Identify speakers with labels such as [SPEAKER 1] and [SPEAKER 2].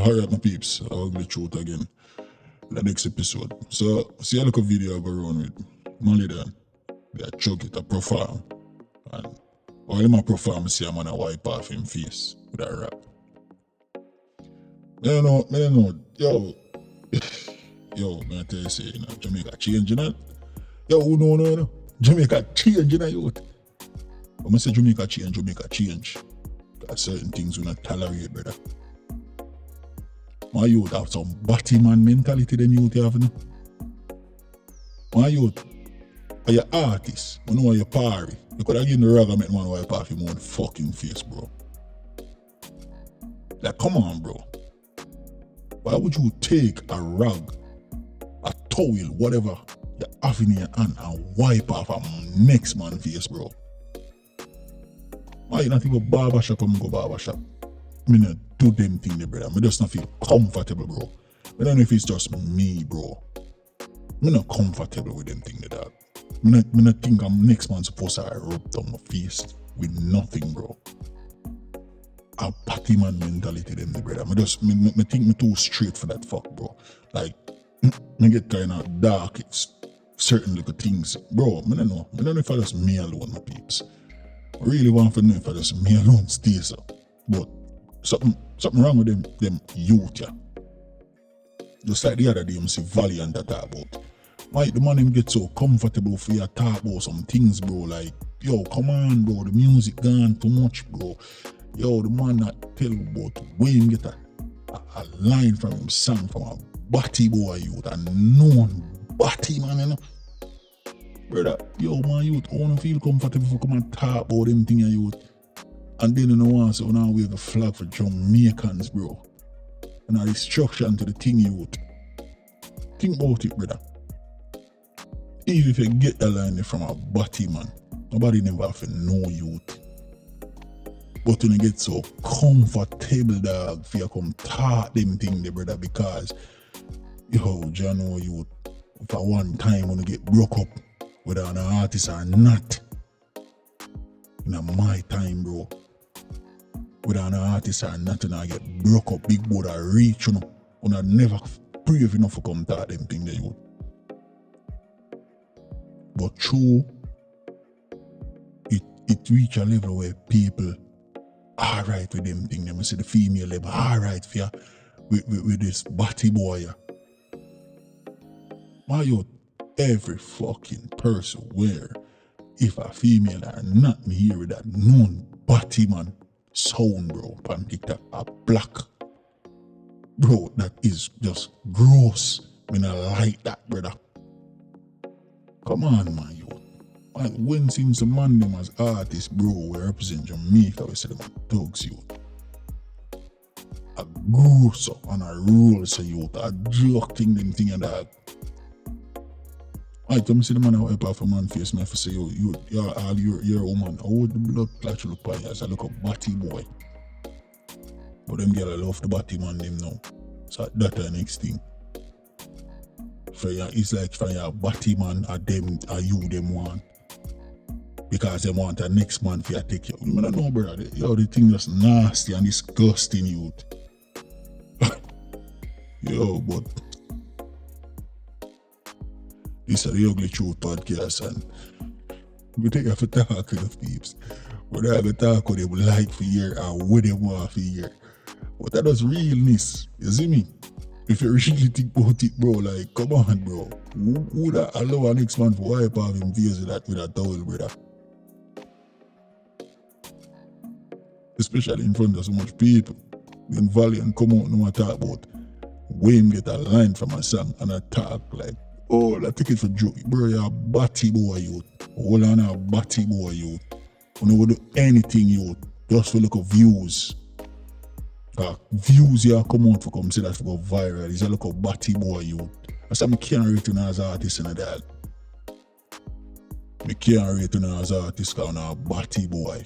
[SPEAKER 1] Alright, my peeps, I'll be truth again in the next episode. So, see a little video I go around with Malie there. They chuck it a perform. And while him a perform, see a man a wipe off him face with a rap. I don't know. Yo, man, I tell you, say, you know, Jamaica changing that. Yo, who know? Jamaica changing that, youth. When I say Jamaica change. Because certain things we not tolerate, brother. My youth have some batty man mentality them youth have, you know? My youth, are you artist? You know you're party. You could have given the rag and make man wipe off your own fucking face, bro. Like, come on, bro. Why would you take a rag, a towel, whatever you have in your hand and wipe off a next man's face, bro? Why you not even barbershop and go barbershop? I mean, do them thing there, brother. I just not feel comfortable, bro. I don't know if it's just me, bro. I'm not comfortable with them thing there, dog. I not think I'm next man supposed to rub down my face with nothing, bro. A party man mentality them there, brother. I think me too straight for that fuck, bro. Like, me get kind of dark. It's certain little things, bro. I don't know if I just me alone, my peeps. I really want to know if I just me alone stay so. But something wrong with them youth, yeah. Just like the other day, I see Valiant that talk about. Why the man him get so comfortable for you to talk about some things, bro? Like, yo, come on, bro, the music gone too much, bro. Yo, the man that tell you about where him get a line from him song from a batty boy youth, a known batty man, you know. Brother, yo, my youth, I want to feel comfortable for come and talk about them thing, youth. And then you know what, so now we have a flag for Jamaicans, bro. And a destruction to the thing, youth. Think about it, brother. Even if you get a line from a batty man, nobody never have to know youth. But when you get so comfortable, dog, for you come talk them thing there, brother, because, yo, you know, youth, for one time when you get broke up, whether an artist or not, in my time, bro, whether an artist or not, and I get broke up, big boy that reach, you know, and I never brave enough to come talk them thing there, youth. But true, it reach a level where people alright with them thing. Them see the female level alright for you with this batty boy. My youth, every fucking person where if a female or not me hear with that known batty man sound, bro, on TikTok, a black. Bro, that is just gross. I mean, I like that, brother. Come on, man, yo. Like, when seems the man them as artists, bro, we represent Jamaica, we say them thugs, yo. A gross up and a roll, so yo, a joke thing, them thing and that. I tell me, see the man I wipe off a man face, me have to say, yo, you're a woman. How would the blood clutch look by you as I look a batty boy? But them girl I love the batty man them now. So that's the next thing. For you, it's like for your batty man or them or you them want. Because they want the next man for you to take you. I don't know, brother. Yo, the thing just nasty and disgusting, youth. Yo, but this is the Ugly Truth podcast, and we take off a talk with the peeps. Whether I go talk what they would like for year or what they want for year. But that was realness. You see me? If you really think about it, bro, like, come on, bro. Who would allow a next man to wipe off him face with a towel, brother? Especially in front of so much people. When Valiant come out and talk about Wayne get a line from a song and a talk like, oh, I take it for joke. Bro, you're a batty boy, youth. Hold on, a batty boy, youth. You know, do anything, youth. Just for look at views. Views here come out for come say that for go viral. He's a look of batty boy, youth. That's why I can't rate him as an artist and that. I can't rate him as an artist because I'm a batty boy.